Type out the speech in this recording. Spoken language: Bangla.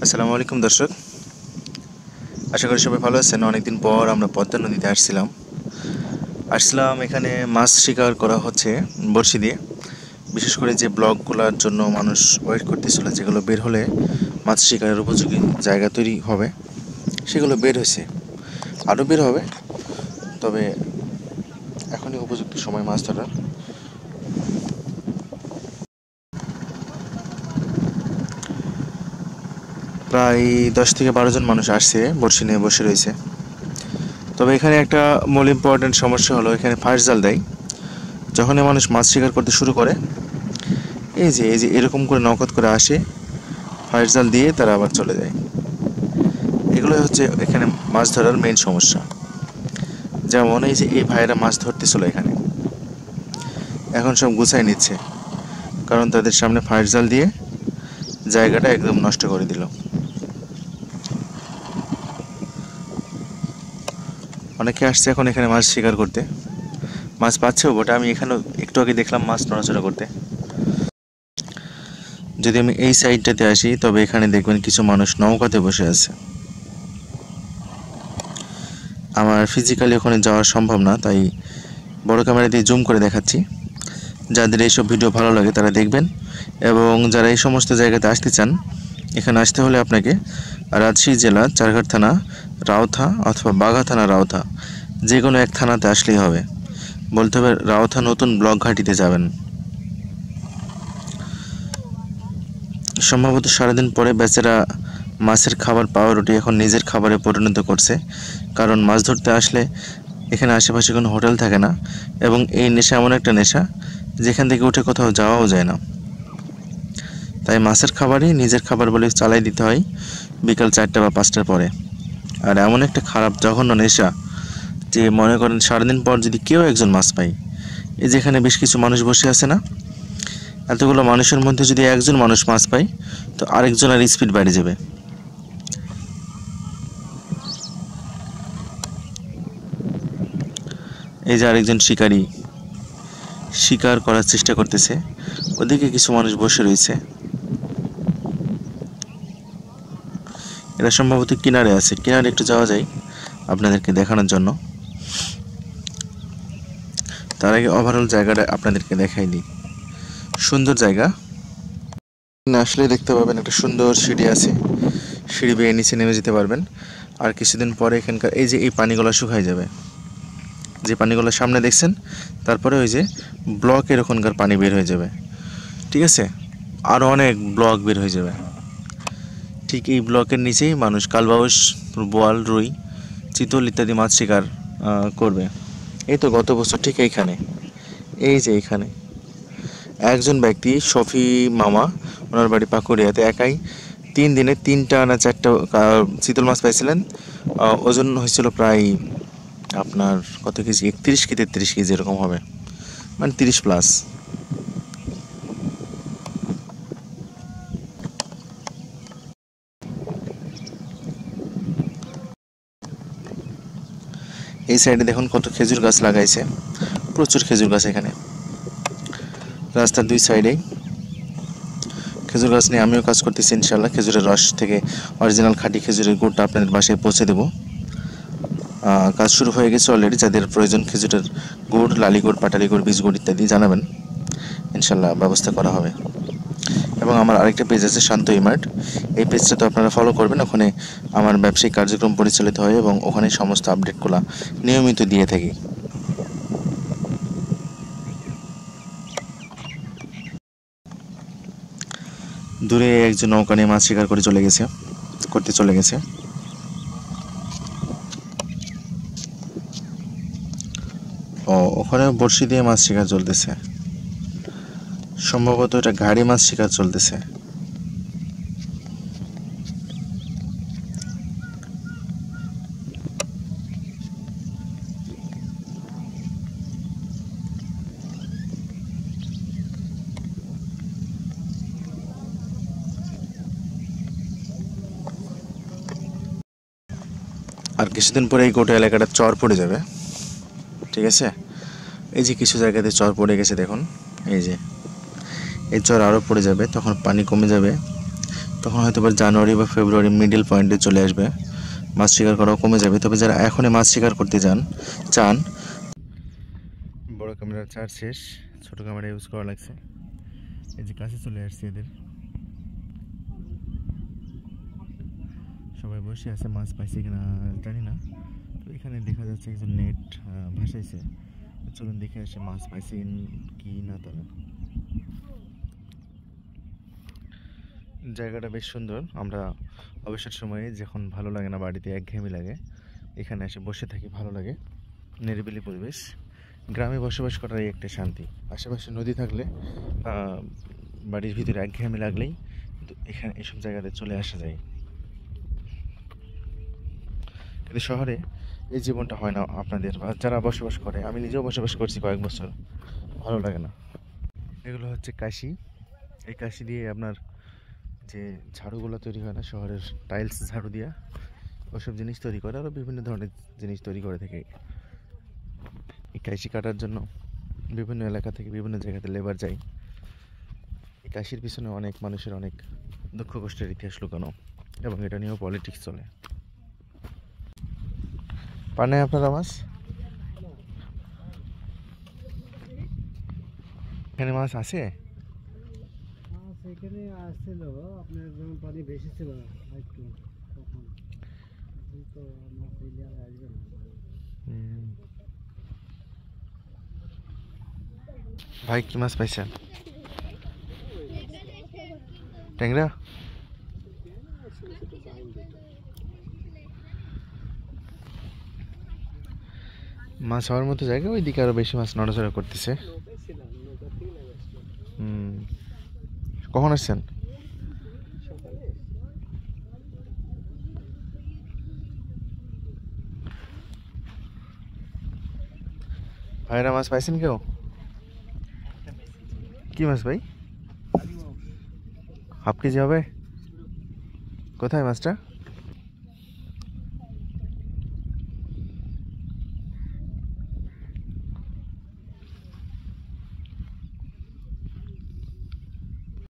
আসসালামু আলাইকুম দর্শক, আশা করি সবাই ভালো আছেন। অনেকদিন পর আমরা পদ্মা নদীতে আসছিলাম এখানে মাছ শিকার করা হচ্ছে বড়শি দিয়ে। বিশেষ করে যে ব্লকগুলোর জন্য মানুষ ওয়েট করতেছিল, যেগুলো বের হলে মাছ শিকারের উপযোগী জায়গা তৈরি হবে, সেগুলো বের হয়েছে, আরও বের হবে। তবে এখনই উপযুক্ত সময় মাছ ধরার। প্রায় 10 থেকে 12 জন মানুষ আসছে, বড়শি নিয়ে বসে রয়েছে। তবে এখানে একটা মূল ইম্পর্টেন্ট সমস্যা হলো, এখানে ফাঁস জাল দেয়। যখনই মানুষ মাছ শিকার করতে শুরু করে, এই যে এরকম করে নৌকত করে আসে, ফাঁস জাল দিয়ে তারা আবার চলে যায়। এগুলোই হচ্ছে এখানে মাছ ধরার মেইন সমস্যা। যেমন এই যে এই ভাইয়েরা মাছ ধরতেছিল এখানে, এখন সব গুছাই নিচ্ছে, কারণ তাদের সামনে ফাঁস জাল দিয়ে জায়গাটা একদম নষ্ট করে দিল। অনেকে আসছে এখন এখানে মাছ শিকার করতে, মাছ পাচ্ছেও বটে। আমি এখানেও একটু আগে দেখলাম মাছ নড়াচড়া করতে। যদি আমি এই সাইডটাতে আসি, তবে এখানে দেখবেন কিছু মানুষ নৌকাতে বসে আছে। আমার ফিজিক্যালি ওখানে যাওয়া সম্ভব না, তাই বড় ক্যামেরা দিয়ে জুম করে দেখাচ্ছি। যাদের এইসব ভিডিও ভালো লাগে তারা দেখবেন, এবং যারা এই সমস্ত জায়গাতে আসতে চান, এখানে আসতে হলে আপনাকে রাজশাহী জেলা চারঘাট থানা রাউথা অথবা বাঘা থানা রাউথা, যে কোনো এক থানাতে আসলেই হবে। বলতে হবে রাউথা নতুন ব্লক ঘাটিতে যাবেন। সম্ভবত সারাদিন পরে বেচারা মাছের খাবার পাওয়া রুটি এখন নিজের খাবারে পরিণত করছে, কারণ মাছ ধরতে আসলে এখানে আশেপাশে কোনো হোটেল থাকে না, এবং এই নেশা এমন একটা নেশা যেখান থেকে উঠে কোথাও যাওয়াও যায় না। তাই মাছের খাবারই নিজের খাবার বলে চালাই দিতে হয় বিকাল 4টা বা 5টার পরে। আর এমন একটা খারাপ জঘন্য নেশা যে মনে করেন সারাদিন পর যদি কেউ একজন মাছ পায়, এই যেখানে বেশ কিছু মানুষ বসে আছে না, এতগুলো মানুষের মধ্যে যদি একজন মানুষ মাছ পায়, তো আরেকজনের স্পিড বেড়ে যাবে। এই যে আরেকজন শিকারী শিকার করার চেষ্টা করতেছে, ওদিকে কিছু মানুষ বসে রয়েছে। এরা সম্ভবত কিনারে আছে, কিনারে একটু যাওয়া যায় আপনাদেরকে দেখানোর জন্য। তার আগে ওভারঅল জায়গাটা আপনাদেরকে দেখাই দিই। সুন্দর জায়গা, আসলে দেখতে পাবেন একটা সুন্দর সিঁড়ি আছে, সিঁড়ি বেয়ে নিচে নেমে যেতে পারবেন। আর কিছুদিন পরে এখানকার এই যে এই পানিগুলো শুকায় যাবে, যে পানিগুলো সামনে দেখছেন, তারপরে ওই যে ব্লকের ওখানকার পানি বের হয়ে যাবে। ঠিক আছে, আরও অনেক ব্লক বের হয়ে যাবে। ঠিক এই ব্লকের নিচেই মানুষ কালবাউস, বোয়াল, রুই, চিতল ইত্যাদি মাছ শিকার করবে। এই তো গত বছর ঠিক এইখানে, এই যে এইখানে একজন ব্যক্তি শফি মামা, ওনার বাড়ি পাকুড়িয়াতে, একাই 3 দিনে 3টা না 4টা চিতল মাছ পাইছিলেন। ওজন হয়েছিল প্রায় আপনার কত কেজি, 31 কি 33 কেজি এরকম হবে, মানে 30+। এই সাইডে দেখুন কত খেজুর গাছ লাগাইছে, প্রচুর খেজুর গাছ এখানে রাস্তার 2 সাইডেই। খেজুর গাছ নিয়ে আমিও কাজ করতেছি ইনশাল্লাহ। খেজুরের রস থেকে অরিজিনাল খাঁটি খেজুরের গুড়টা আপনাদের বাসায় পৌঁছে দেবো। কাজ শুরু হয়ে গেছে অলরেডি। যাদের প্রয়োজন খেজুরের গুড়, লালি গুড়, পাটালি গুড়, বীজ গুড় ইত্যাদি জানাবেন, ইনশাল্লাহ ব্যবস্থা করা হবে। এবং আমার আরেকটা পেজ আছে শান্ত ইমার্ট, এই পেজটা তো আপনারা ফলো করবেন। ওখানে আমার ব্যবসায়িক কার্যক্রম পরিচালিত হয় এবং ওখানে সমস্ত আপডেটগুলো নিয়মিত দিয়ে থাকি। দূরে একজন নৌকা নিয়ে মাছ শিকার করতে চলে গেছে। ও, ওখানে বড়শি দিয়ে মাছ শিকার চলতেছে, সম্ভবত এটা গাড়ি মাছ শিকার চলতেছে। আর কিছুদিন পরে এই গোটা এলাকাটা চর পড়ে যাবে। ঠিক আছে, এই যে কিছু জায়গাতে চর পড়ে গেছে দেখুন, এই যে এই চর আরও পড়ে যাবে, তখন পানি কমে যাবে, তখন হয়তো বা জানুয়ারি বা ফেব্রুয়ারি মিডল পয়েন্টে চলে আসবে, মাছ শিকার করাও কমে যাবে। তবে যারা এখনই মাছ শিকার করতে চান, বড় ক্যামেরার চার্জ শেষ, ছোট ক্যামেরা ইউজ করা লাগছে। এই যে কাছে চলে আসছে এদের, সবাই বসে আছে, মাছ পাইছে কিনা জানি না। তো এখানে দেখা যাচ্ছে একজন নেট ভাসাইছে, চলুন দেখে আসে মাছ পাইছে কি না তারা। জায়গাটা বেশ সুন্দর। আমরা অবসর সময়ে যখন ভালো লাগে না, বাড়িতে একঘেয়েমি লাগে, এখানে এসে বসে থাকি, ভালো লাগে, নিরিবিলি পরিবেশ। গ্রামে বসবাস করার একটা শান্তি। আশেপাশে নদী থাকলে বাড়ির ভিতরে একঘেয়েমি লাগলেই কিন্তু এখানে এসব জায়গাতে চলে আসা যায়। কিন্তু শহরে এই জীবনটা হয় না আপনাদের, বা যারা বসবাস করে, আমি নিজেও বসবাস করছি কয়েক বছর, ভালো লাগে না। এগুলো হচ্ছে কাশি। এই কাশি দিয়ে আপনার যে ঝাড়ুগুলো তৈরি হয় না শহরের, টাইলস ঝাড়ু দিয়া, ওসব জিনিস তৈরি করে, আরও বিভিন্ন ধরনের জিনিস তৈরি করে থাকে। এই কাশি কাটার জন্য বিভিন্ন এলাকা থেকে বিভিন্ন জায়গাতে লেবার যায়। এই কাশির পিছনে অনেক মানুষের অনেক দুঃখ কষ্টের ইতিহাস লুকানো, এবং এটা নিয়েও পলিটিক্স চলে। পান আপনারা মাছ? এখানে মাছ আছে? সেখানে আসছিল আপনার, যখন পানি বেশি ছিল একটু, তখন তো মাছ এলে আর আসবে না। ভাই কি মাছ পাইছেন? ট্যাংরা? মাছ হওয়ার মতো জায়গা, ওইদিকে আরো বেশি মাছ নড়াচড়া করতেছে। কখন আসছেন? ভাইরা মাছ পাইছেন কেউ? কি মাছ ভাই? হাফ কেজি হবে? কোথায় মাছটা?